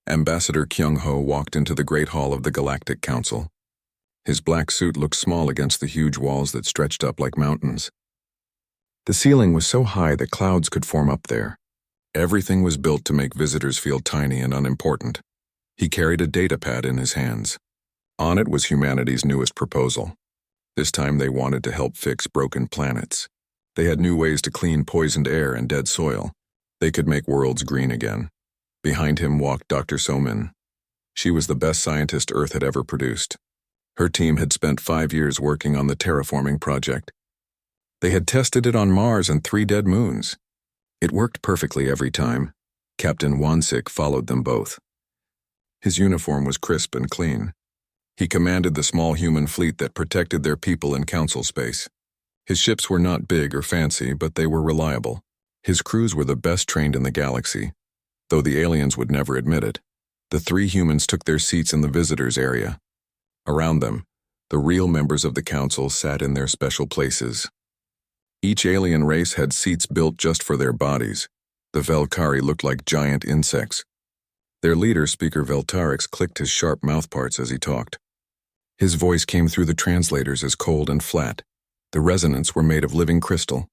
Ambassador Kyung-ho walked into the Great Hall of the Galactic Council. His black suit looked small against the huge walls that stretched up like mountains. The ceiling was so high that clouds could form up there. Everything was built to make visitors feel tiny and unimportant. He carried a data pad in his hands. On it was humanity's newest proposal. This time they wanted to help fix broken planets. They had new ways to clean poisoned air and dead soil. They could make worlds green again. Behind him walked Dr. So-min. She was the best scientist Earth had ever produced. Her team had spent 5 years working on the terraforming project. They had tested it on Mars and 3 dead moons. It worked perfectly every time. Captain Wansik followed them both. His uniform was crisp and clean. He commanded the small human fleet that protected their people in council space. His ships were not big or fancy, but they were reliable. His crews were the best trained in the galaxy, though the aliens would never admit it. The 3 humans took their seats in the visitors' area. Around them, the real members of the council sat in their special places. Each alien race had seats built just for their bodies. The Velkari looked like giant insects. Their leader, Speaker Veltarix, clicked his sharp mouthparts as he talked. His voice came through the translators as cold and flat. The resonants were made of living crystal.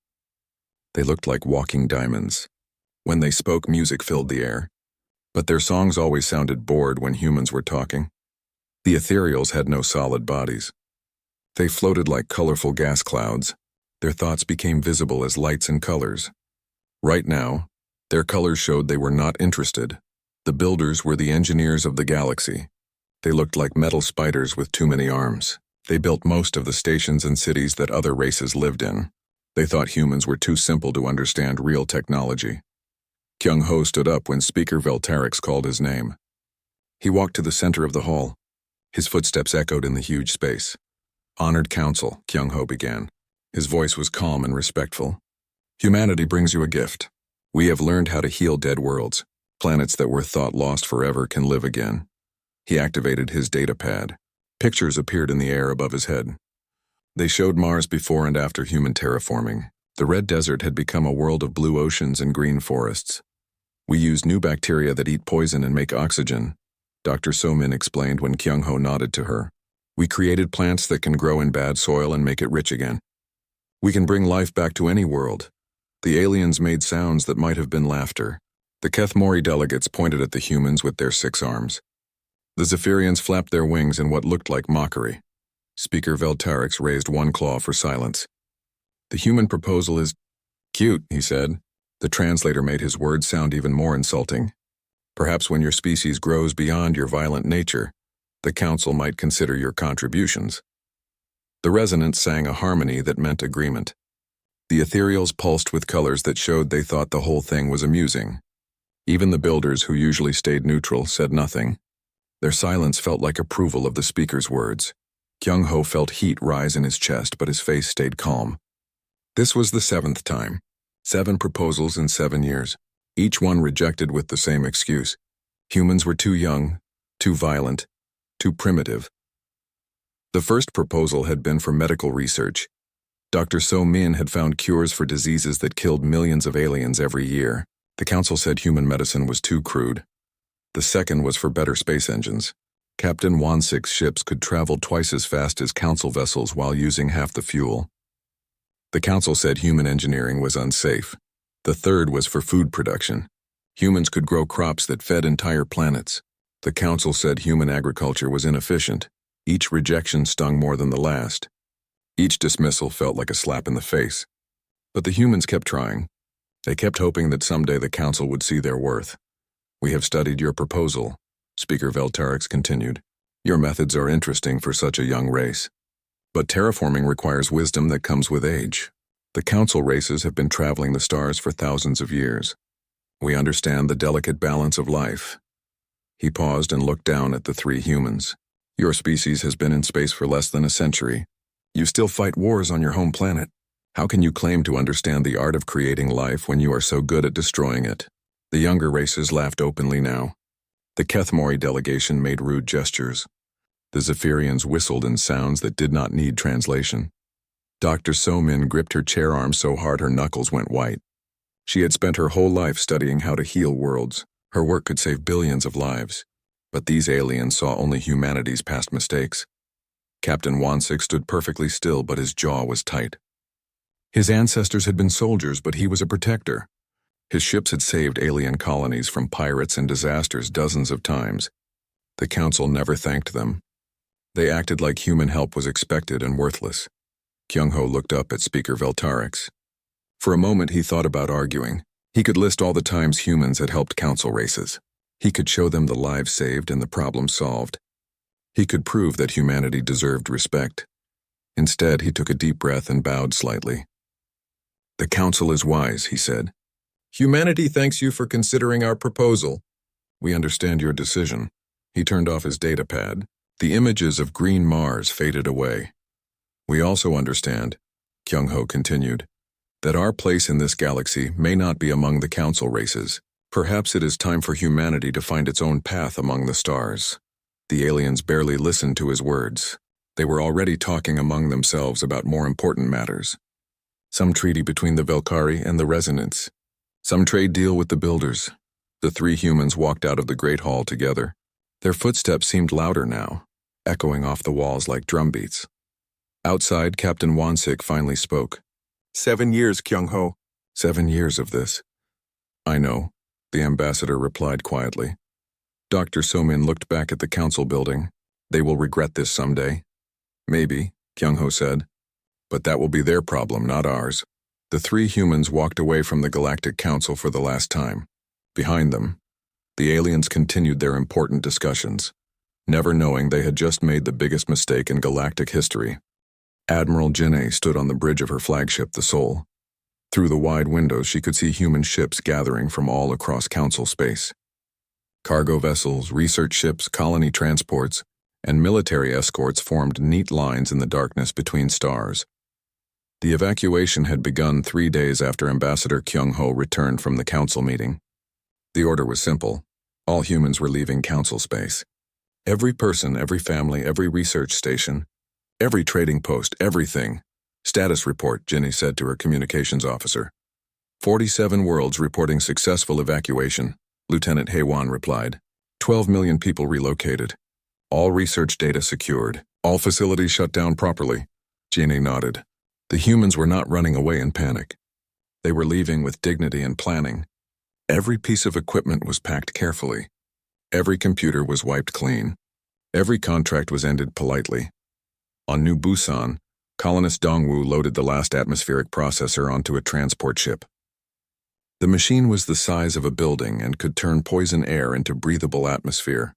They looked like walking diamonds. When they spoke, music filled the air. But their songs always sounded bored when humans were talking. The ethereals had no solid bodies. They floated like colorful gas clouds. Their thoughts became visible as lights and colors. Right now, their colors showed they were not interested. The builders were the engineers of the galaxy. They looked like metal spiders with too many arms. They built most of the stations and cities that other races lived in. They thought humans were too simple to understand real technology. Kyung-ho stood up when Speaker Veltarix called his name. He walked to the center of the hall. His footsteps echoed in the huge space. "Honored Council," Kyung-ho began. His voice was calm and respectful. "Humanity brings you a gift. We have learned how to heal dead worlds. Planets that were thought lost forever can live again." He activated his data pad. Pictures appeared in the air above his head. They showed Mars before and after human terraforming. The red desert had become a world of blue oceans and green forests. "We use new bacteria that eat poison and make oxygen," Dr. So-min explained when Kyung-ho nodded to her. "We created plants that can grow in bad soil and make it rich again. We can bring life back to any world." The aliens made sounds that might have been laughter. The Kethmori delegates pointed at the humans with their 6 arms. The Zephyrians flapped their wings in what looked like mockery. Speaker Veltarix raised one claw for silence. "The human proposal is cute," he said. The translator made his words sound even more insulting. "Perhaps when your species grows beyond your violent nature, the council might consider your contributions." The resonance sang a harmony that meant agreement. The ethereals pulsed with colors that showed they thought the whole thing was amusing. Even the builders, who usually stayed neutral, said nothing. Their silence felt like approval of the speaker's words. Kyung-ho felt heat rise in his chest, but his face stayed calm. This was the 7th time. 7 proposals in 7 years. Each one rejected with the same excuse. Humans were too young, too violent, too primitive. The first proposal had been for medical research. Dr. So-min had found cures for diseases that killed millions of aliens every year. The council said human medicine was too crude. The second was for better space engines. Captain Wansik's ships could travel twice as fast as council vessels while using half the fuel. The council said human engineering was unsafe. The third was for food production. Humans could grow crops that fed entire planets. The council said human agriculture was inefficient. Each rejection stung more than the last. Each dismissal felt like a slap in the face. But the humans kept trying. They kept hoping that someday the council would see their worth. "We have studied your proposal," Speaker Veltarix continued. "Your methods are interesting for such a young race. But terraforming requires wisdom that comes with age. The council races have been traveling the stars for thousands of years. We understand the delicate balance of life." He paused and looked down at the 3 humans. "Your species has been in space for less than a century. You still fight wars on your home planet. How can you claim to understand the art of creating life when you are so good at destroying it?" The younger races laughed openly now. The Kethmori delegation made rude gestures. The Zephyrians whistled in sounds that did not need translation. Dr. So-min gripped her chair arm so hard her knuckles went white. She had spent her whole life studying how to heal worlds, Her work could save billions of lives, but these aliens saw only humanity's past mistakes. Captain Wansik stood perfectly still, but his jaw was tight. His ancestors had been soldiers, but he was a protector. His ships had saved alien colonies from pirates and disasters dozens of times. The Council never thanked them. They acted like human help was expected and worthless. Kyung-ho looked up at Speaker Veltarix. For a moment he thought about arguing. He could list all the times humans had helped Council races. He could show them the lives saved and the problems solved. He could prove that humanity deserved respect. Instead, he took a deep breath and bowed slightly. "The Council is wise," he said. "Humanity thanks you for considering our proposal. We understand your decision." He turned off his data pad. The images of green Mars faded away. "We also understand," Kyung-ho continued, "that our place in this galaxy may not be among the Council races. Perhaps it is time for humanity to find its own path among the stars." The aliens barely listened to his words. They were already talking among themselves about more important matters. Some treaty between the Velkari and the Resonance. Some trade deal with the Builders. The three humans walked out of the Great Hall together. Their footsteps seemed louder now, echoing off the walls like drumbeats. Outside, Captain Wansik finally spoke. 7 years, Kyung-ho. 7 years of this." "I know," the ambassador replied quietly. Dr. Somin looked back at the council building. "They will regret this someday." "Maybe," Kyung-ho said. "But that will be their problem, not ours." The three humans walked away from the Galactic Council for the last time. Behind them, the aliens continued their important discussions, never knowing they had just made the biggest mistake in galactic history. Admiral Jinneh stood on the bridge of her flagship, the Sol. Through the wide windows, she could see human ships gathering from all across Council space. Cargo vessels, research ships, colony transports, and military escorts formed neat lines in the darkness between stars. The evacuation had begun 3 days after Ambassador Kyung-ho returned from the Council meeting. The order was simple. All humans were leaving Council space. Every person, every family, every research station, every trading post, everything. "Status report," Jinneh said to her communications officer. 47 worlds reporting successful evacuation, Lieutenant Haewon replied. 12 million people relocated. All research data secured. All facilities shut down properly. Jinneh nodded. The humans were not running away in panic. They were leaving with dignity and planning. Every piece of equipment was packed carefully. Every computer was wiped clean. Every contract was ended politely. On New Busan, colonist Dongwu loaded the last atmospheric processor onto a transport ship. The machine was the size of a building and could turn poison air into breathable atmosphere.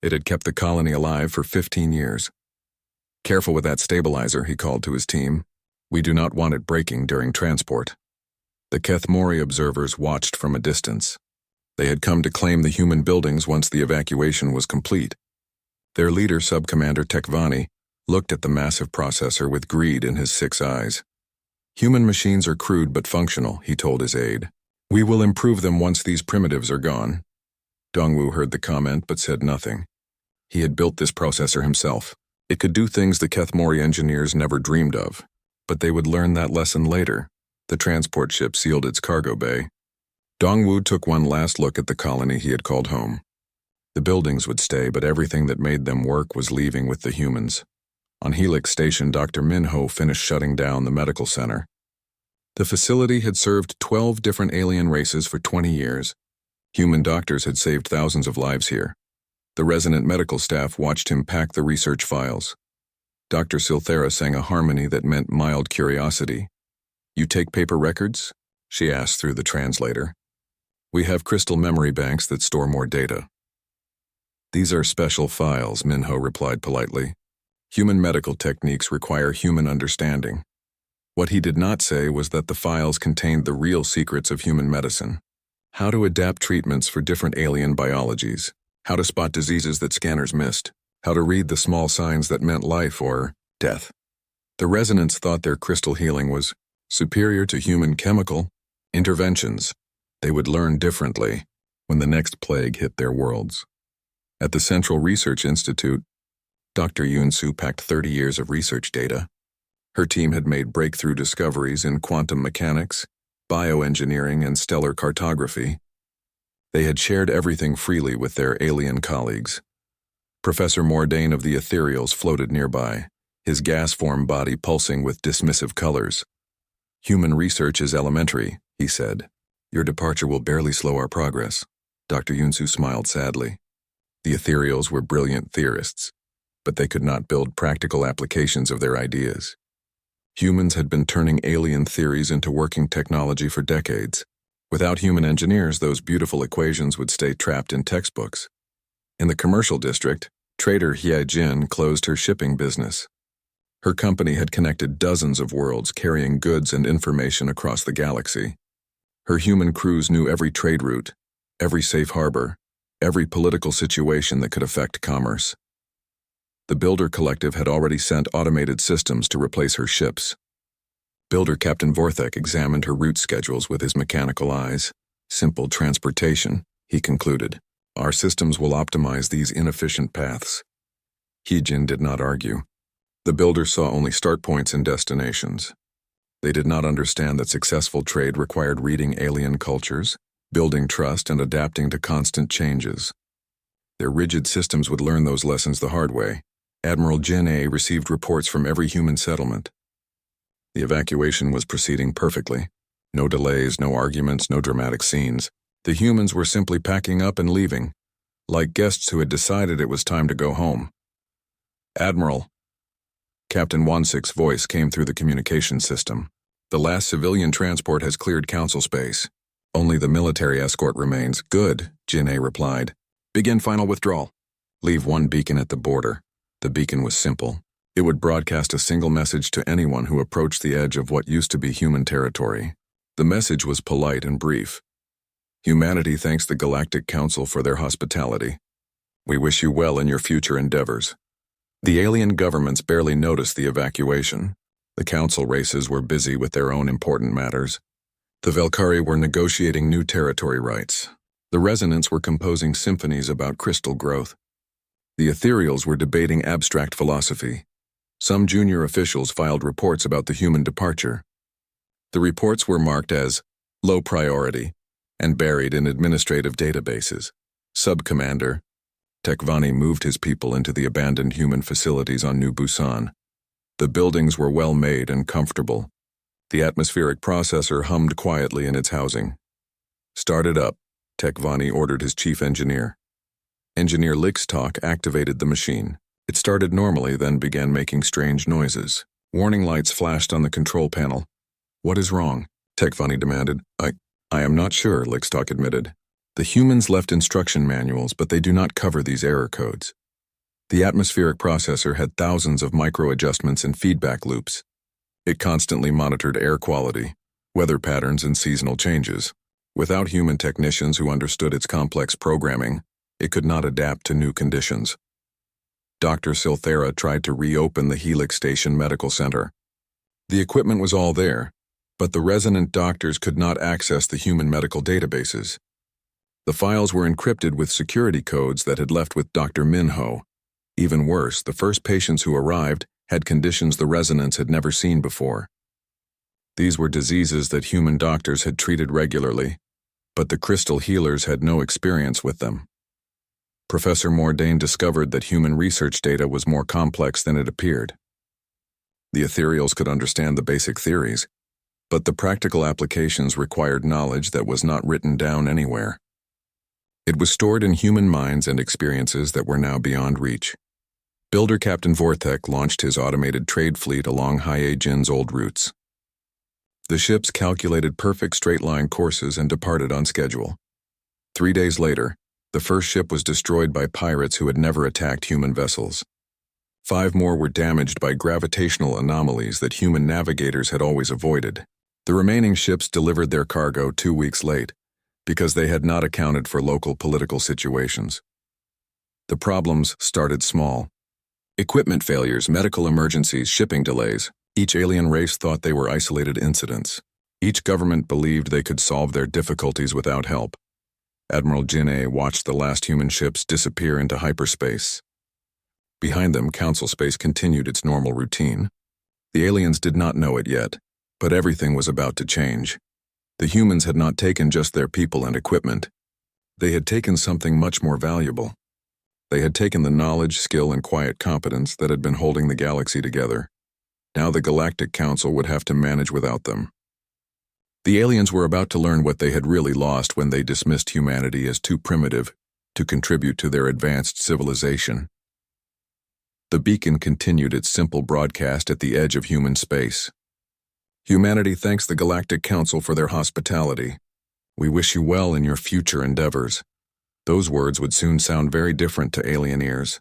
It had kept the colony alive for 15 years. "Careful with that stabilizer," he called to his team. "We do not want it breaking during transport." The Kethmori observers watched from a distance. They had come to claim the human buildings once the evacuation was complete. Their leader, Subcommander Tekvani, looked at the massive processor with greed in his 6 eyes. "Human machines are crude but functional," he told his aide. "We will improve them once these primitives are gone." Dongwu heard the comment but said nothing. He had built this processor himself. It could do things the Kethmori engineers never dreamed of, but they would learn that lesson later. The transport ship sealed its cargo bay. Dongwu took one last look at the colony he had called home. The buildings would stay, but everything that made them work was leaving with the humans. On Helix Station, Dr. Minho finished shutting down the medical center. The facility had served 12 different alien races for 20 years. Human doctors had saved thousands of lives here. The resident medical staff watched him pack the research files. Dr. Silthera sang a harmony that meant mild curiosity. "You take paper records?" she asked through the translator. "We have crystal memory banks that store more data." "These are special files," Minho replied politely. "Human medical techniques require human understanding." What he did not say was that the files contained the real secrets of human medicine. How to adapt treatments for different alien biologies. How to spot diseases that scanners missed. How to read the small signs that meant life or death. The Resonants thought their crystal healing was superior to human chemical interventions. They would learn differently when the next plague hit their worlds. At the Central Research Institute, Dr. Yoon-soo packed 30 years of research data. Her team had made breakthrough discoveries in quantum mechanics, bioengineering, and stellar cartography. They had shared everything freely with their alien colleagues. Professor Mordain of the Ethereals floated nearby, his gas-formed body pulsing with dismissive colors. "Human research is elementary," he said. "Your departure will barely slow our progress." Dr. Yunsu smiled sadly. The Ethereals were brilliant theorists, but they could not build practical applications of their ideas. Humans had been turning alien theories into working technology for decades. Without human engineers, those beautiful equations would stay trapped in textbooks. In the commercial district, trader He Jin closed her shipping business. Her company had connected dozens of worlds, carrying goods and information across the galaxy. Her human crews knew every trade route, every safe harbor, every political situation that could affect commerce. The Builder Collective had already sent automated systems to replace her ships. Builder Captain Vorthek examined her route schedules with his mechanical eyes. "Simple transportation," he concluded. "Our systems will optimize these inefficient paths." Heejin did not argue. The builder saw only start points and destinations. They did not understand that successful trade required reading alien cultures, building trust, and adapting to constant changes. Their rigid systems would learn those lessons the hard way. Admiral Jin A received reports from every human settlement. The evacuation was proceeding perfectly. No delays, no arguments, no dramatic scenes. The humans were simply packing up and leaving, like guests who had decided it was time to go home. "Admiral," Captain Wansik's voice came through the communication system. "The last civilian transport has cleared council space. Only the military escort remains." "Good," Jin A replied. "Begin final withdrawal. Leave one beacon at the border." The beacon was simple. It would broadcast a single message to anyone who approached the edge of what used to be human territory. The message was polite and brief. "Humanity thanks the Galactic Council for their hospitality. We wish you well in your future endeavors." The alien governments barely noticed the evacuation. The council races were busy with their own important matters. The Velkari were negotiating new territory rights. The Resonants were composing symphonies about crystal growth. The Ethereals were debating abstract philosophy. Some junior officials filed reports about the human departure. The reports were marked as low priority and buried in administrative databases. Sub-Commander Tekvani moved his people into the abandoned human facilities on New Busan. The buildings were well made and comfortable. The atmospheric processor hummed quietly in its housing. "Start it up," Tekvani ordered his chief engineer. Engineer Lixtalk activated the machine. It started normally, then began making strange noises. Warning lights flashed on the control panel. "What is wrong?" Tekvani demanded. I am not sure," Lixtalk admitted. "The humans left instruction manuals, but they do not cover these error codes." The atmospheric processor had thousands of micro-adjustments and feedback loops. It constantly monitored air quality, weather patterns, and seasonal changes. Without human technicians who understood its complex programming, it could not adapt to new conditions. Dr. Silthera tried to reopen the Helix Station Medical Center. The equipment was all there, but the Resonant doctors could not access the human medical databases. The files were encrypted with security codes that had left with Dr. Minho. Even worse, the first patients who arrived had conditions the Resonants had never seen before. These were diseases that human doctors had treated regularly, but the crystal healers had no experience with them. Professor Mordain discovered that human research data was more complex than it appeared. The Ethereals could understand the basic theories, but the practical applications required knowledge that was not written down anywhere. It was stored in human minds and experiences that were now beyond reach. Builder Captain Vorthek launched his automated trade fleet along Hyejin's old routes. The ships calculated perfect straight-line courses and departed on schedule. 3 days later, the first ship was destroyed by pirates who had never attacked human vessels. 5 more were damaged by gravitational anomalies that human navigators had always avoided. The remaining ships delivered their cargo 2 weeks late, because they had not accounted for local political situations. The problems started small. Equipment failures, medical emergencies, shipping delays. Each alien race thought they were isolated incidents. Each government believed they could solve their difficulties without help. Admiral Jin A watched the last human ships disappear into hyperspace. Behind them, Council Space continued its normal routine. The aliens did not know it yet, but everything was about to change. The humans had not taken just their people and equipment. They had taken something much more valuable. They had taken the knowledge, skill, and quiet competence that had been holding the galaxy together. Now the Galactic Council would have to manage without them. The aliens were about to learn what they had really lost when they dismissed humanity as too primitive to contribute to their advanced civilization. The beacon continued its simple broadcast at the edge of human space. Humanity thanks the Galactic Council for their hospitality. We wish you well in your future endeavors. Those words would soon sound very different to alien ears.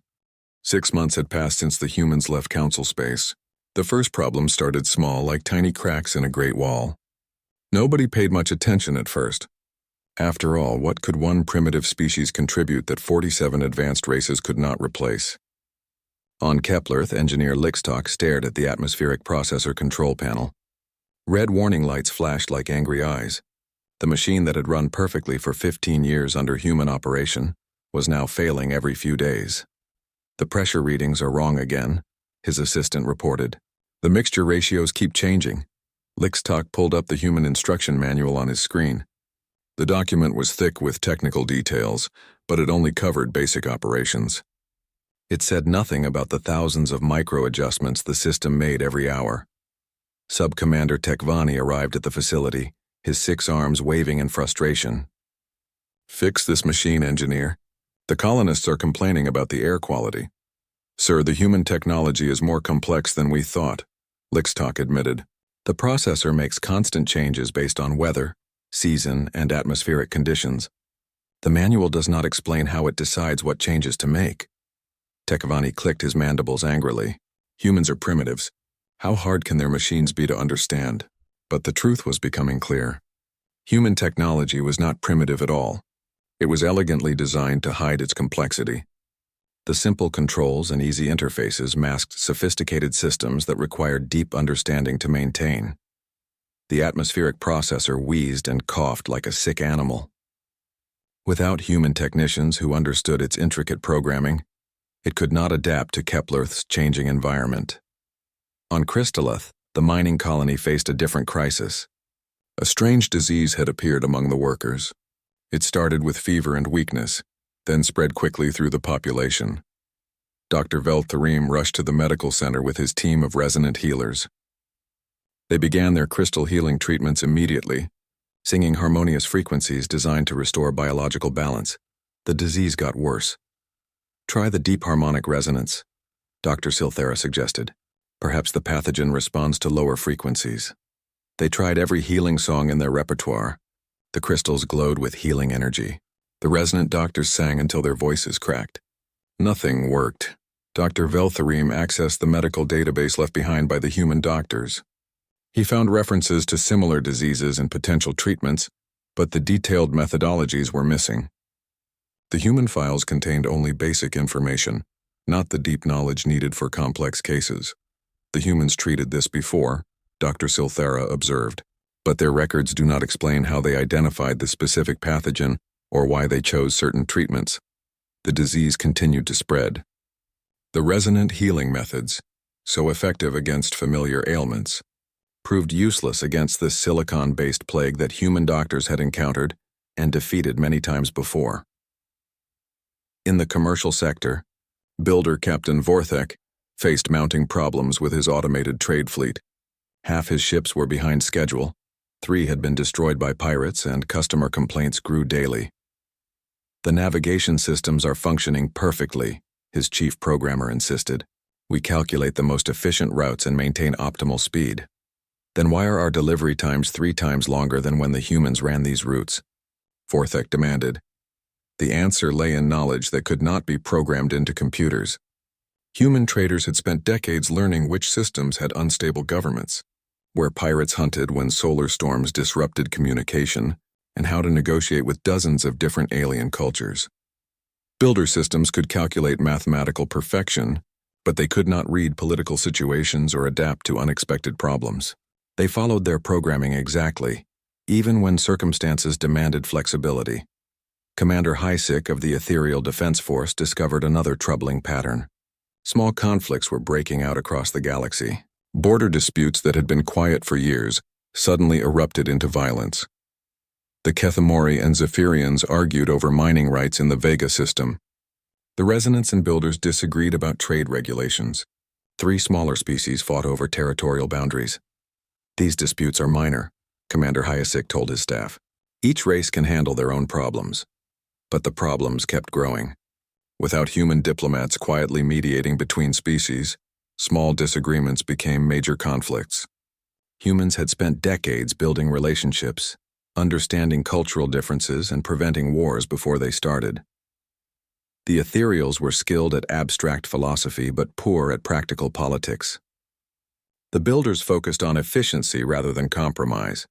6 months had passed since the humans left Council space. The first problem started small, like tiny cracks in a great wall. Nobody paid much attention at first. After all, what could one primitive species contribute that 47 advanced races could not replace? On Kepler, engineer Lixtok stared at the atmospheric processor control panel. Red warning lights flashed like angry eyes. The machine that had run perfectly for 15 years under human operation was now failing every few days. The pressure readings are wrong again, his assistant reported. The mixture ratios keep changing. Lixtok pulled up the human instruction manual on his screen. The document was thick with technical details, but it only covered basic operations. It said nothing about the thousands of micro-adjustments the system made every hour. Sub-Commander Tekvani arrived at the facility, his 6 arms waving in frustration. "Fix this machine, engineer. The colonists are complaining about the air quality." "Sir, the human technology is more complex than we thought," Lixtok admitted. "The processor makes constant changes based on weather, season, and atmospheric conditions. The manual does not explain how it decides what changes to make." Tekvani clicked his mandibles angrily. Humans are primitives. How hard can their machines be to understand? But the truth was becoming clear. Human technology was not primitive at all. It was elegantly designed to hide its complexity. The simple controls and easy interfaces masked sophisticated systems that required deep understanding to maintain. The atmospheric processor wheezed and coughed like a sick animal. Without human technicians who understood its intricate programming, it could not adapt to Kepler's changing environment. On Crystallith, the mining colony faced a different crisis. A strange disease had appeared among the workers. It started with fever and weakness, then spread quickly through the population. Dr. Veltharim rushed to the medical center with his team of resident healers. They began their crystal healing treatments immediately, singing harmonious frequencies designed to restore biological balance. The disease got worse. "Try the deep harmonic resonance," Dr. Silthera suggested. "Perhaps the pathogen responds to lower frequencies." They tried every healing song in their repertoire. The crystals glowed with healing energy. The resident doctors sang until their voices cracked. Nothing worked. Dr. Veltharim accessed the medical database left behind by the human doctors. He found references to similar diseases and potential treatments, but the detailed methodologies were missing. The human files contained only basic information, not the deep knowledge needed for complex cases. The humans treated this before, Dr. Silthera observed, but their records do not explain how they identified the specific pathogen or why they chose certain treatments. The disease continued to spread. The resonant healing methods, so effective against familiar ailments, proved useless against this silicon-based plague that human doctors had encountered and defeated many times before. In the commercial sector, builder Captain Vorthek faced mounting problems with his automated trade fleet. Half his ships were behind schedule, 3 had been destroyed by pirates, and customer complaints grew daily. "The navigation systems are functioning perfectly," his chief programmer insisted. "We calculate the most efficient routes and maintain optimal speed." "Then why are our delivery times 3 times longer than when the humans ran these routes?" Vorthek demanded. The answer lay in knowledge that could not be programmed into computers. Human traders had spent decades learning which systems had unstable governments, where pirates hunted when solar storms disrupted communication, and how to negotiate with dozens of different alien cultures. Builder systems could calculate mathematical perfection, but they could not read political situations or adapt to unexpected problems. They followed their programming exactly, even when circumstances demanded flexibility. Commander Heisik of the Ethereal Defense Force discovered another troubling pattern. Small conflicts were breaking out across the galaxy. Border disputes that had been quiet for years suddenly erupted into violence. The Kethamori and Zephyrians argued over mining rights in the Vega system. The Resonance and Builders disagreed about trade regulations. 3 smaller species fought over territorial boundaries. These disputes are minor, Commander Hyasik told his staff. Each race can handle their own problems. But the problems kept growing. Without human diplomats quietly mediating between species, small disagreements became major conflicts. Humans had spent decades building relationships, understanding cultural differences, and preventing wars before they started. The ethereals were skilled at abstract philosophy but poor at practical politics. The builders focused on efficiency rather than compromise.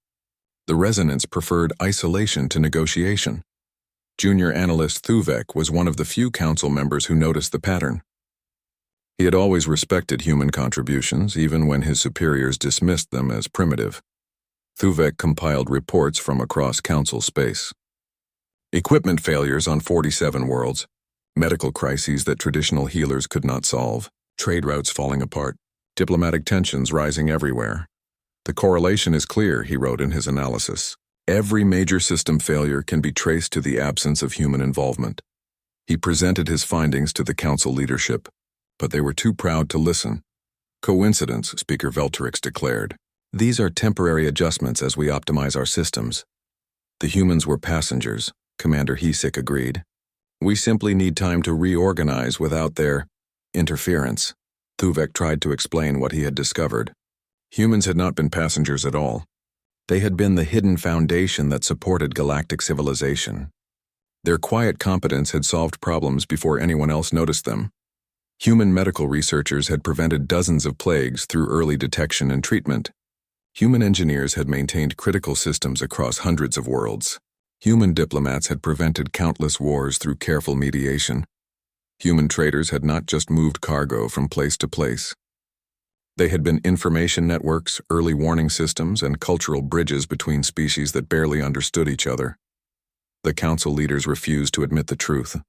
The Resonance preferred isolation to negotiation. Junior analyst Thuvek was one of the few council members who noticed the pattern. He had always respected human contributions, even when his superiors dismissed them as primitive. Thuvek compiled reports from across council space. Equipment failures on 47 worlds, medical crises that traditional healers could not solve, trade routes falling apart, diplomatic tensions rising everywhere. The correlation is clear, he wrote in his analysis. Every major system failure can be traced to the absence of human involvement. He presented his findings to the council leadership, but they were too proud to listen. Coincidence, Speaker Velterix declared. These are temporary adjustments as we optimize our systems. The humans were passengers, Commander Hyasik agreed. We simply need time to reorganize without their interference. Thuvek tried to explain what he had discovered. Humans had not been passengers at all. They had been the hidden foundation that supported galactic civilization. Their quiet competence had solved problems before anyone else noticed them. Human medical researchers had prevented dozens of plagues through early detection and treatment. Human engineers had maintained critical systems across hundreds of worlds. Human diplomats had prevented countless wars through careful mediation. Human traders had not just moved cargo from place to place. They had been information networks, early warning systems, and cultural bridges between species that barely understood each other. The council leaders refused to admit the truth.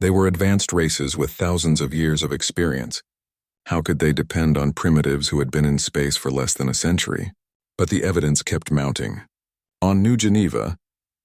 They were advanced races with thousands of years of experience. How could they depend on primitives who had been in space for less than a century? But the evidence kept mounting. On New Geneva,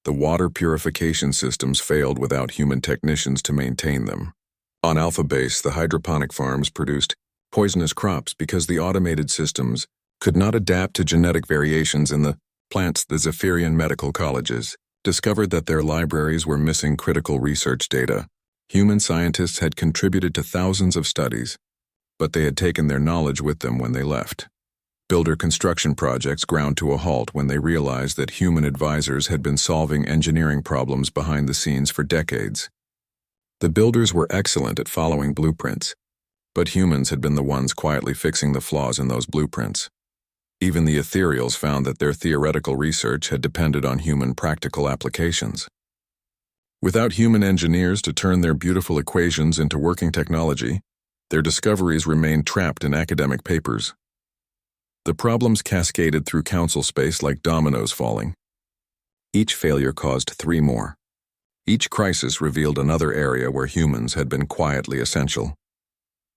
the water purification systems failed without human technicians to maintain them. On Alpha Base, the hydroponic farms produced poisonous crops because the automated systems could not adapt to genetic variations in the plants. The Zephyrian medical colleges discovered that their libraries were missing critical research data. Human scientists had contributed to thousands of studies, but they had taken their knowledge with them when they left. Builder construction projects ground to a halt when they realized that human advisors had been solving engineering problems behind the scenes for decades. The builders were excellent at following blueprints, but humans had been the ones quietly fixing the flaws in those blueprints. Even the ethereals found that their theoretical research had depended on human practical applications. Without human engineers to turn their beautiful equations into working technology, their discoveries remained trapped in academic papers. The problems cascaded through council space like dominoes falling. Each failure caused 3 more. Each crisis revealed another area where humans had been quietly essential.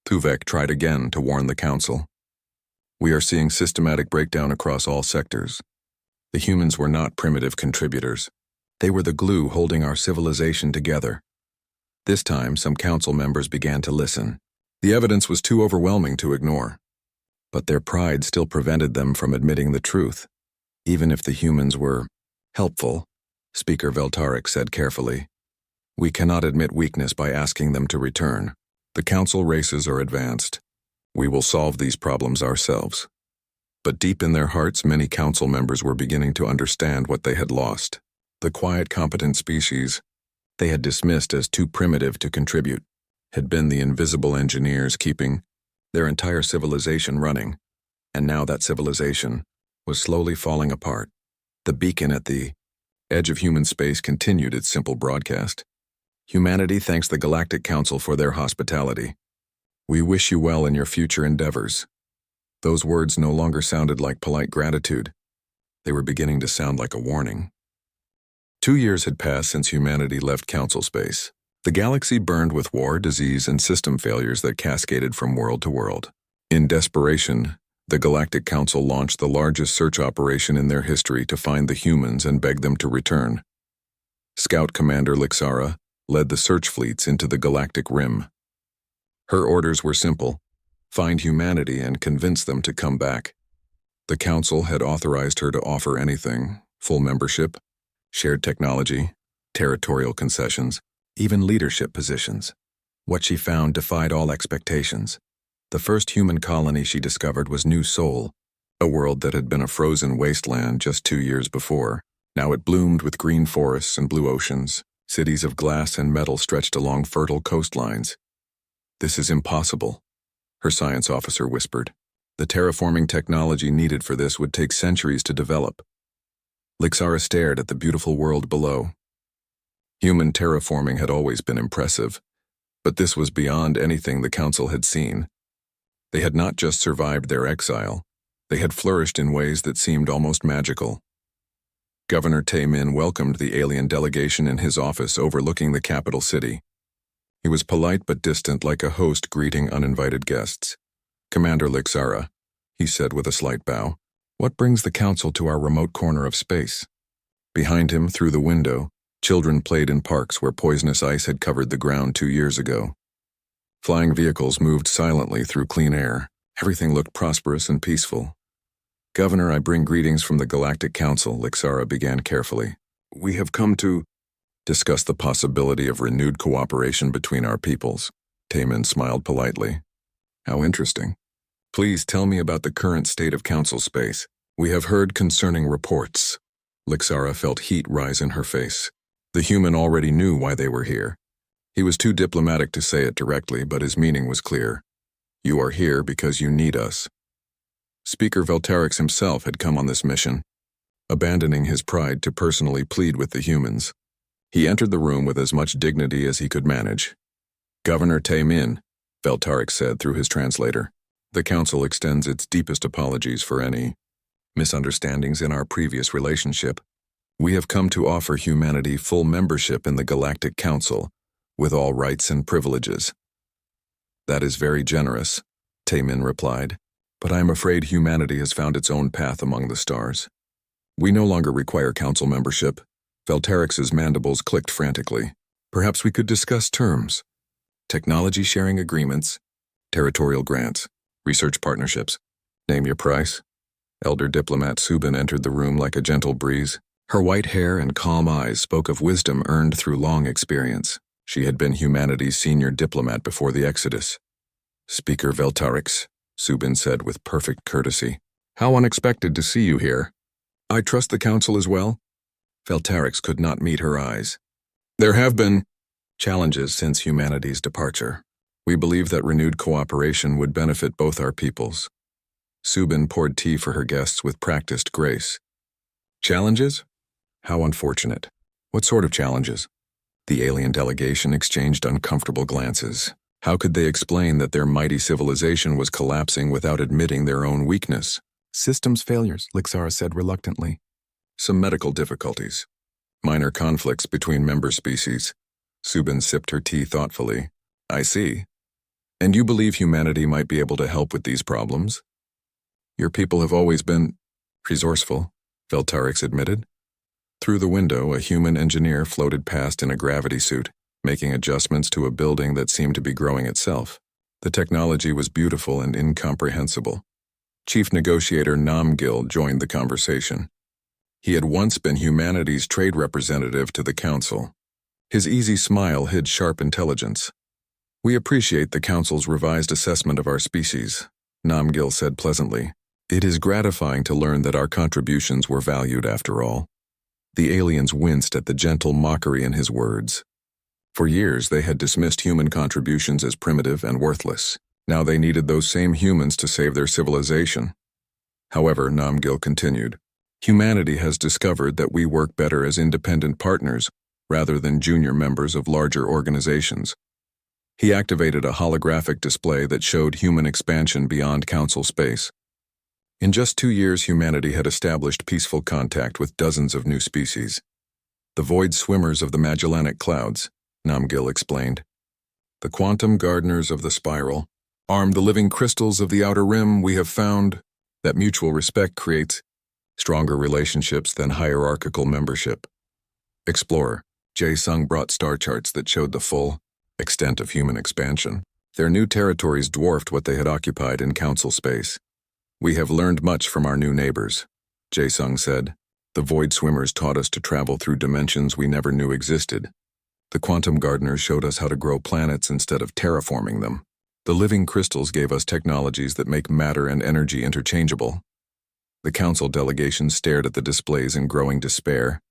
Thuvek tried again to warn the council. We are seeing systematic breakdown across all sectors. The humans were not primitive contributors. They were the glue holding our civilization together. This time, some council members began to listen. The evidence was too overwhelming to ignore. But their pride still prevented them from admitting the truth. Even if the humans were helpful, Speaker Veltarix said carefully, we cannot admit weakness by asking them to return. The council races are advanced. We will solve these problems ourselves. But deep in their hearts, many council members were beginning to understand what they had lost. The quiet, competent species they had dismissed as too primitive to contribute had been the invisible engineers keeping their entire civilization running, and now that civilization was slowly falling apart. The beacon at the edge of human space continued its simple broadcast. Humanity thanks the Galactic Council for their hospitality. We wish you well in your future endeavors. Those words no longer sounded like polite gratitude. They were beginning to sound like a warning. 2 years had passed since humanity left council space. The galaxy burned with war, disease, and system failures that cascaded from world to world. In desperation, The Galactic Council launched the largest search operation in their history to find the humans and beg them to return. Scout Commander Lixara led the search fleets into the Galactic Rim. Her orders were simple: find humanity and convince them to come back. The Council had authorized her to offer anything: full membership, shared technology, territorial concessions, even leadership positions. What she found defied all expectations. The first human colony she discovered was New Sol, a world that had been a frozen wasteland just 2 years before. Now it bloomed with green forests and blue oceans. Cities of glass and metal stretched along fertile coastlines. "This is impossible," her science officer whispered. "The terraforming technology needed for this would take centuries to develop." Lixara stared at the beautiful world below. Human terraforming had always been impressive, but this was beyond anything the Council had seen. They had not just survived their exile, they had flourished in ways that seemed almost magical. Governor Tae-min welcomed the alien delegation in his office overlooking the capital city. He was polite but distant, like a host greeting uninvited guests. "Commander Lixara," he said with a slight bow, "what brings the Council to our remote corner of space?" Behind him, through the window, children played in parks where poisonous ice had covered the ground 2 years ago. Flying vehicles moved silently through clean air. Everything looked prosperous and peaceful. "Governor, I bring greetings from the Galactic Council," Lixara began carefully. "We have come to discuss the possibility of renewed cooperation between our peoples." Taemin smiled politely. "How interesting. Please tell me about the current state of Council space. We have heard concerning reports." Lixara felt heat rise in her face. The human already knew why they were here. He was too diplomatic to say it directly, but his meaning was clear. "You are here because you need us." Speaker Veltarix himself had come on this mission, abandoning his pride to personally plead with the humans. He entered the room with as much dignity as he could manage. "Governor Tae-min," Veltarix said through his translator, "the Council extends its deepest apologies for any misunderstandings in our previous relationship. We have come to offer humanity full membership in the Galactic Council, with all rights and privileges." "That is very generous," Taemin replied, "but I am afraid humanity has found its own path among the stars. We no longer require Council membership." Veltarix's mandibles clicked frantically. "Perhaps we could discuss terms. Technology sharing agreements, territorial grants, research partnerships. Name your price." Elder diplomat Subin entered the room like a gentle breeze. Her white hair and calm eyes spoke of wisdom earned through long experience. She had been humanity's senior diplomat before the Exodus. "Speaker Veltarix," Subin said with perfect courtesy, "how unexpected to see you here. I trust the Council as well?" Veltarix could not meet her eyes. "There have been challenges since humanity's departure. We believe that renewed cooperation would benefit both our peoples." Subin poured tea for her guests with practiced grace. "Challenges? How unfortunate. What sort of challenges?" The alien delegation exchanged uncomfortable glances. How could they explain that their mighty civilization was collapsing without admitting their own weakness? "Systems failures," Lixara said reluctantly. "Some medical difficulties. Minor conflicts between member species." Subin sipped her tea thoughtfully. "I see. And you believe humanity might be able to help with these problems?" "Your people have always been resourceful," Veltarix admitted. Through the window, a human engineer floated past in a gravity suit, making adjustments to a building that seemed to be growing itself. The technology was beautiful and incomprehensible. Chief Negotiator Namgil joined the conversation. He had once been humanity's trade representative to the Council. His easy smile hid sharp intelligence. "We appreciate the Council's revised assessment of our species," Namgil said pleasantly. "It is gratifying to learn that our contributions were valued after all." The aliens winced at the gentle mockery in his words. For years, they had dismissed human contributions as primitive and worthless. Now they needed those same humans to save their civilization. However, Namgil continued, "Humanity has discovered that we work better as independent partners rather than junior members of larger organizations." He activated a holographic display that showed human expansion beyond Council space. In just 2 years, humanity had established peaceful contact with dozens of new species. "The void swimmers of the Magellanic Clouds," Namgil explained. "The quantum gardeners of the spiral. Armed the living crystals of the outer rim, we have found That mutual respect creates stronger relationships than hierarchical membership. Explorer, Jae-sung brought star charts that showed the full extent of human expansion. Their new territories dwarfed what they had occupied in council space. We have learned much from our new neighbors, Jae-sung said. The void swimmers taught us to travel through dimensions we never knew existed. The quantum gardeners showed us how to grow planets instead of terraforming them. The living crystals gave us technologies that make matter and energy interchangeable. The council delegation stared at the displays in growing despair.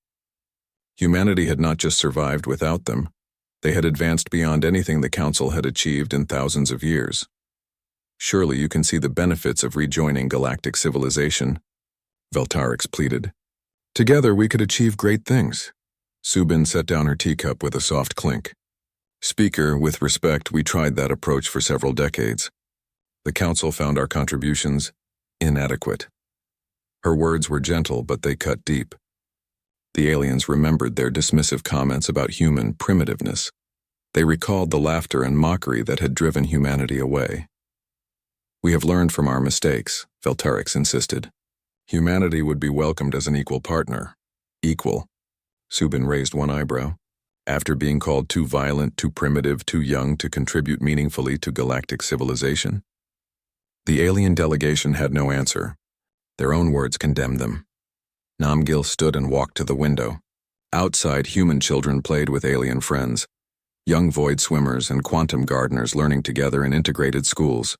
Humanity had not just survived without them, they had advanced beyond anything the council had achieved in thousands of years. Surely you can see the benefits of rejoining galactic civilization, Veltarix pleaded. Together we could achieve great things. Subin set down her teacup with a soft clink. Speaker, with respect, we tried that approach for several decades. The council found our contributions inadequate. Her words were gentle, but they cut deep. The aliens remembered their dismissive comments about human primitiveness. They recalled the laughter and mockery that had driven humanity away. We have learned from our mistakes, Veltarix insisted. Humanity would be welcomed as an equal partner. Equal. Subin raised one eyebrow. After being called too violent, too primitive, too young to contribute meaningfully to galactic civilization? The alien delegation had no answer. Their own words condemned them. Namgil stood and walked to the window. Outside, human children played with alien friends. Young void swimmers and quantum gardeners learning together in integrated schools.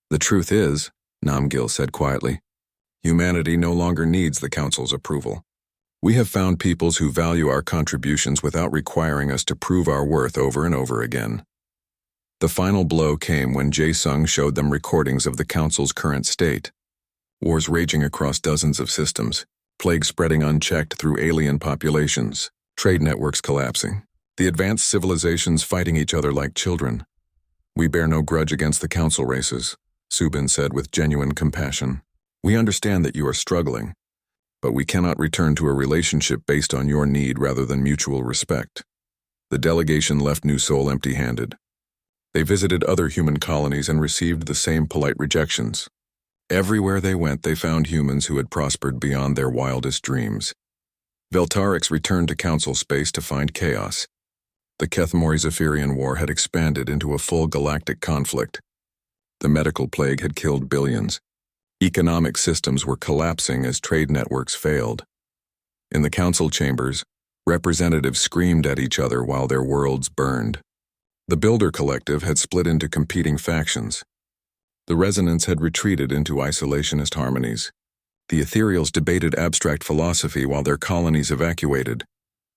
The truth is, Namgil said quietly, humanity no longer needs the council's approval. We have found peoples who value our contributions without requiring us to prove our worth over and over again. The final blow came when Jae-sung showed them recordings of the council's current state. Wars raging across dozens of systems, plague spreading unchecked through alien populations, trade networks collapsing, the advanced civilizations fighting each other like children. We bear no grudge against the council races, Subin said with genuine compassion. We understand that you are struggling, but we cannot return to a relationship based on your need rather than mutual respect. The delegation left New Seoul empty-handed. They visited other human colonies and received the same polite rejections. Everywhere they went, they found humans who had prospered beyond their wildest dreams. Veltarix returned to council space to find chaos. The Kethmori-Zephyrian War had expanded into a full galactic conflict. The medical plague had killed billions. Economic systems were collapsing as trade networks failed. In the council chambers, representatives screamed at each other while their worlds burned. The Builder Collective had split into competing factions. The Resonance had retreated into isolationist harmonies. The Ethereals debated abstract philosophy while their colonies evacuated.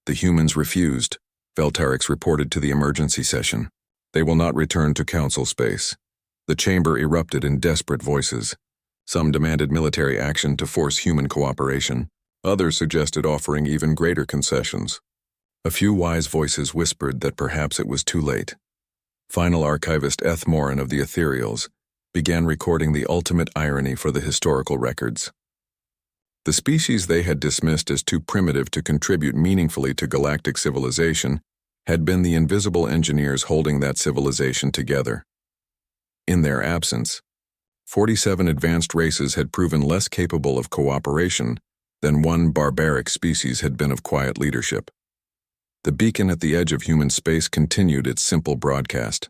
The humans refused, Veltarix reported to the emergency session. They will not return to council space. The chamber erupted in desperate voices. Some demanded military action to force human cooperation. Others suggested offering even greater concessions. A few wise voices whispered that perhaps it was too late. Final archivist Eth Morin of the Ethereals began recording the ultimate irony for the historical records. The species they had dismissed as too primitive to contribute meaningfully to galactic civilization had been the invisible engineers holding that civilization together. In their absence, 47 advanced races had proven less capable of cooperation than one barbaric species had been of quiet leadership. The beacon at the edge of human space continued its simple broadcast.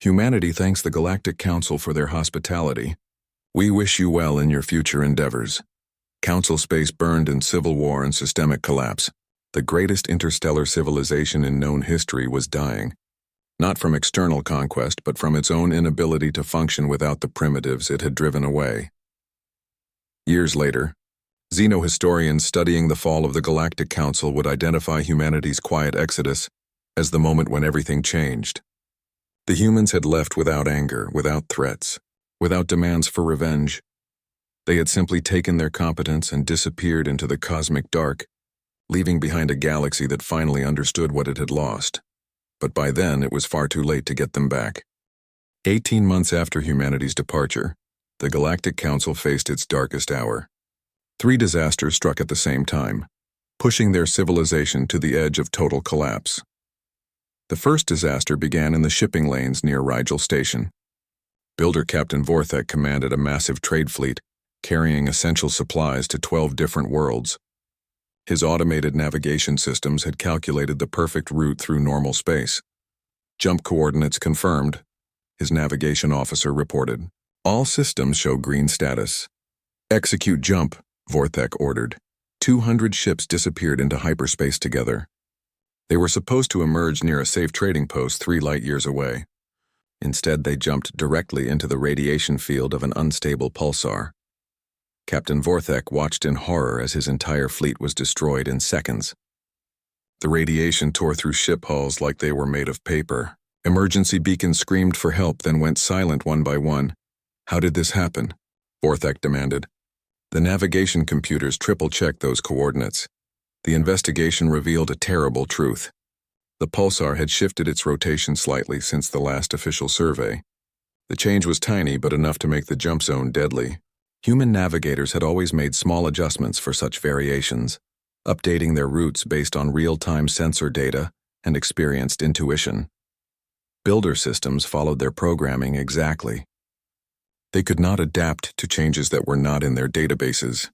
Humanity thanks the Galactic Council for their hospitality. We wish you well in your future endeavors. Council space burned in civil war and systemic collapse. The greatest interstellar civilization in known history was dying. Not from external conquest, but from its own inability to function without the primitives it had driven away. Years later, xenohistorians studying the fall of the Galactic Council would identify humanity's quiet exodus as the moment when everything changed. The humans had left without anger, without threats, without demands for revenge. They had simply taken their competence and disappeared into the cosmic dark, leaving behind a galaxy that finally understood what it had lost. But by then, it was far too late to get them back. 18 months after humanity's departure, the Galactic Council faced its darkest hour. 3 disasters struck at the same time, pushing their civilization to the edge of total collapse. The first disaster began in the shipping lanes near Rigel Station. Builder Captain Vorthek commanded a massive trade fleet, carrying essential supplies to 12 different worlds. His automated navigation systems had calculated the perfect route through normal space. Jump coordinates confirmed, his navigation officer reported. All systems show green status. Execute jump, Vorthek ordered. 200 ships disappeared into hyperspace together. They were supposed to emerge near a safe trading post 3 light-years away. Instead, they jumped directly into the radiation field of an unstable pulsar. Captain Vorthek watched in horror as his entire fleet was destroyed in seconds. The radiation tore through ship hulls like they were made of paper. Emergency beacons screamed for help, then went silent one by one. How did this happen? Vorthek demanded. The navigation computers triple-checked those coordinates. The investigation revealed a terrible truth. The pulsar had shifted its rotation slightly since the last official survey. The change was tiny, but enough to make the jump zone deadly. Human navigators had always made small adjustments for such variations, updating their routes based on real-time sensor data and experienced intuition. Builder systems followed their programming exactly. They could not adapt to changes that were not in their databases.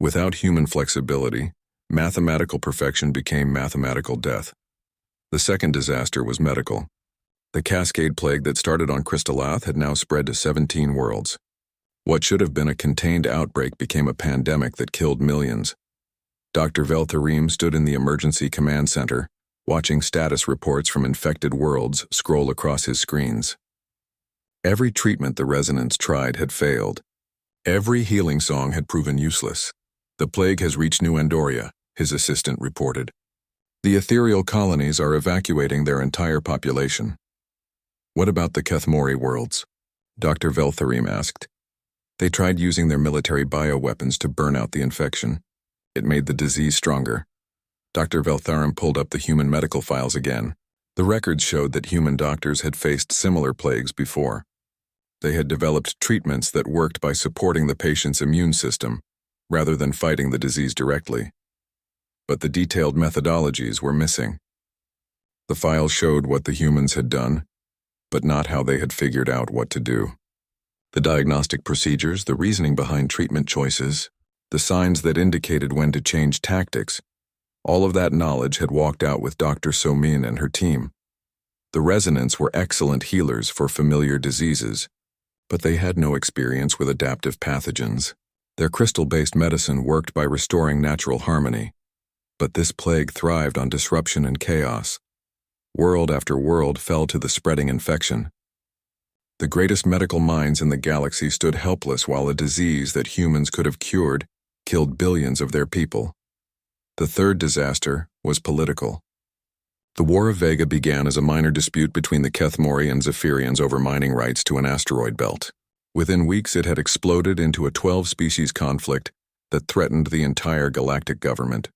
Without human flexibility, mathematical perfection became mathematical death. The second disaster was medical. The Cascade Plague that started on Crystalath had now spread to 17 worlds. What should have been a contained outbreak became a pandemic that killed millions. Dr. Veltharim stood in the emergency command center, watching status reports from infected worlds scroll across his screens. Every treatment the residents tried had failed. Every healing song had proven useless. The plague has reached New Andoria, his assistant reported. The ethereal colonies are evacuating their entire population. What about the Kethmori worlds? Dr. Veltharim asked. They tried using their military bioweapons to burn out the infection. It made the disease stronger. Dr. Veltharim pulled up the human medical files again. The records showed that human doctors had faced similar plagues before. They had developed treatments that worked by supporting the patient's immune system, rather than fighting the disease directly. But the detailed methodologies were missing. The files showed what the humans had done, but not how they had figured out what to do. The diagnostic procedures, the reasoning behind treatment choices, the signs that indicated when to change tactics, all of that knowledge had walked out with Dr. Somin and her team. The residents were excellent healers for familiar diseases, but they had no experience with adaptive pathogens. Their crystal-based medicine worked by restoring natural harmony, but this plague thrived on disruption and chaos. World after world fell to the spreading infection. The greatest medical minds in the galaxy stood helpless while a disease that humans could have cured killed billions of their people. The third disaster was political. The War of Vega began as a minor dispute between the Kethmori and Zephyrians over mining rights to an asteroid belt. Within weeks, it had exploded into a 12-species conflict that threatened the entire galactic government.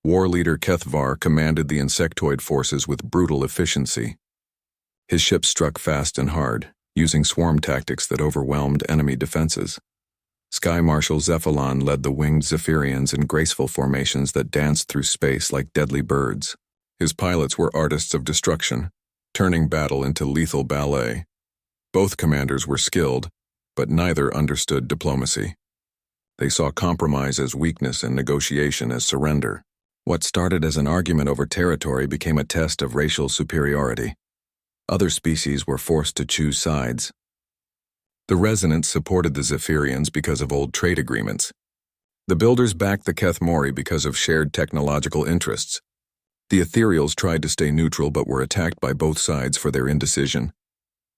War leader Kethvar commanded the insectoid forces with brutal efficiency. His ships struck fast and hard, using swarm tactics that overwhelmed enemy defenses. Sky Marshal Zephalon led the winged Zephyrians in graceful formations that danced through space like deadly birds. His pilots were artists of destruction, turning battle into lethal ballet. Both commanders were skilled, but neither understood diplomacy. They saw compromise as weakness and negotiation as surrender. What started as an argument over territory became a test of racial superiority. Other species were forced to choose sides. The residents supported the Zephyrians because of old trade agreements. The builders backed the Kethmori because of shared technological interests. The Ethereals tried to stay neutral but were attacked by both sides for their indecision.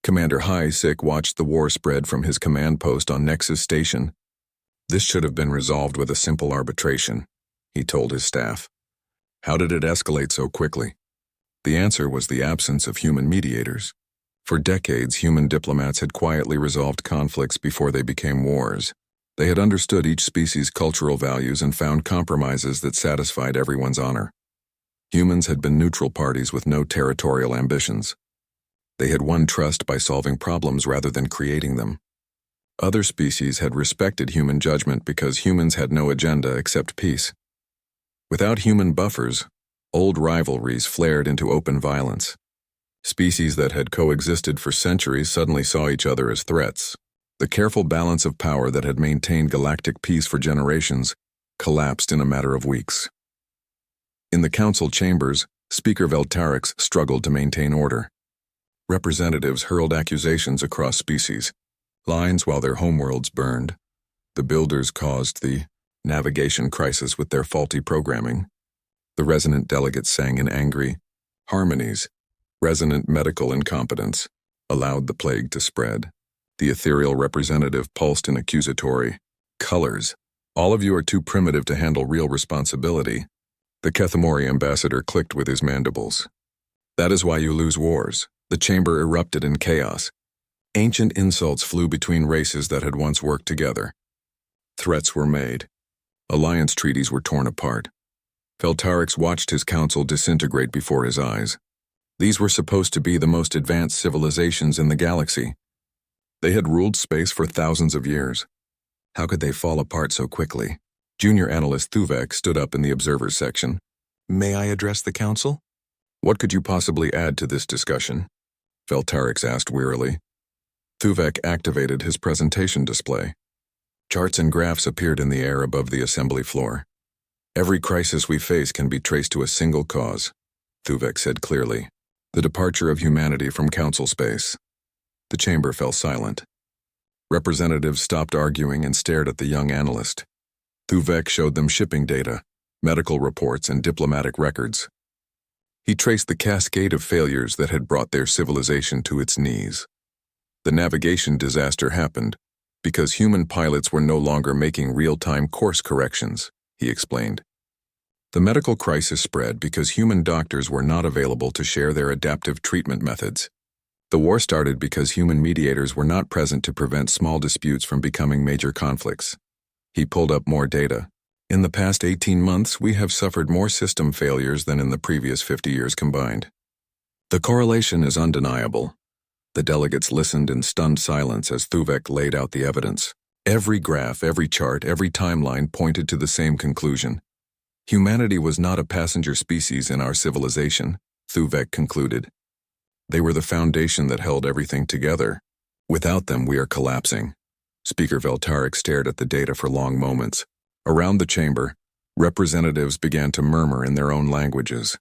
Commander High-Sick watched the war spread from his command post on Nexus Station. This should have been resolved with a simple arbitration, he told his staff. How did it escalate so quickly? The answer was the absence of human mediators. For decades, human diplomats had quietly resolved conflicts before they became wars. They had understood each species' cultural values and found compromises that satisfied everyone's honor. Humans had been neutral parties with no territorial ambitions. They had won trust by solving problems rather than creating them. Other species had respected human judgment because humans had no agenda except peace. Without human buffers, old rivalries flared into open violence. Species that had coexisted for centuries suddenly saw each other as threats. The careful balance of power that had maintained galactic peace for generations collapsed in a matter of weeks. In the council chambers, Speaker Veltarix struggled to maintain order. Representatives hurled accusations across species, lines while their homeworlds burned. The builders caused the navigation crisis with their faulty programming. The resonant delegates sang in angry harmonies. Resonant medical incompetence allowed the plague to spread. The ethereal representative pulsed in accusatory colors. All of you are too primitive to handle real responsibility. The Kethamori ambassador clicked with his mandibles. That is why you lose wars. The chamber erupted in chaos. Ancient insults flew between races that had once worked together. Threats were made. Alliance treaties were torn apart. Veltarix watched his council disintegrate before his eyes. These were supposed to be the most advanced civilizations in the galaxy. They had ruled space for thousands of years. How could they fall apart so quickly? Junior analyst Thuvek stood up in the observers section. May I address the council? What could you possibly add to this discussion? Veltarix asked wearily. Thuvek activated his presentation display. Charts and graphs appeared in the air above the assembly floor. Every crisis we face can be traced to a single cause, Thuvek said clearly. The departure of humanity from council space. The chamber fell silent. Representatives stopped arguing and stared at the young analyst. Thuvek showed them shipping data, medical reports, and diplomatic records. He traced the cascade of failures that had brought their civilization to its knees. The navigation disaster happened because human pilots were no longer making real-time course corrections, he explained. The medical crisis spread because human doctors were not available to share their adaptive treatment methods. The war started because human mediators were not present to prevent small disputes from becoming major conflicts. He pulled up more data. In the past 18 months, we have suffered more system failures than in the previous 50 years combined. The correlation is undeniable. The delegates listened in stunned silence as Thuvek laid out the evidence. Every graph, every chart, every timeline pointed to the same conclusion. Humanity was not a passenger species in our civilization, Thuvek concluded. They were the foundation that held everything together. Without them, we are collapsing. Speaker Veltarix stared at the data for long moments. Around the chamber, representatives began to murmur in their own languages.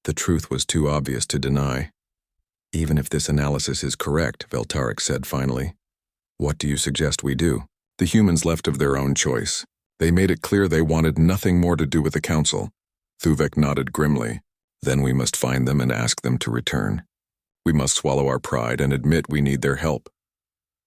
The truth was too obvious to deny. Even if this analysis is correct, Veltarix said finally. What do you suggest we do? The humans left of their own choice. They made it clear they wanted nothing more to do with the council. Thuvek nodded grimly. Then we must find them and ask them to return. We must swallow our pride and admit we need their help.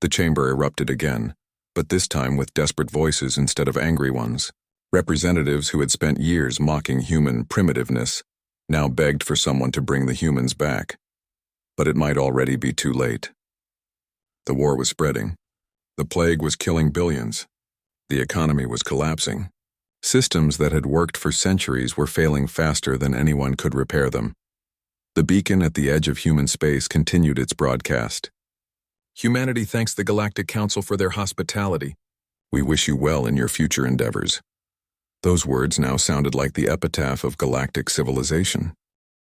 The chamber erupted again, but this time with desperate voices instead of angry ones. Representatives who had spent years mocking human primitiveness now begged for someone to bring the humans back. But it might already be too late. The war was spreading. The plague was killing billions. The economy was collapsing. Systems that had worked for centuries were failing faster than anyone could repair them. The beacon at the edge of human space continued its broadcast. Humanity thanks the Galactic Council for their hospitality. We wish you well in your future endeavors. Those words now sounded like the epitaph of galactic civilization.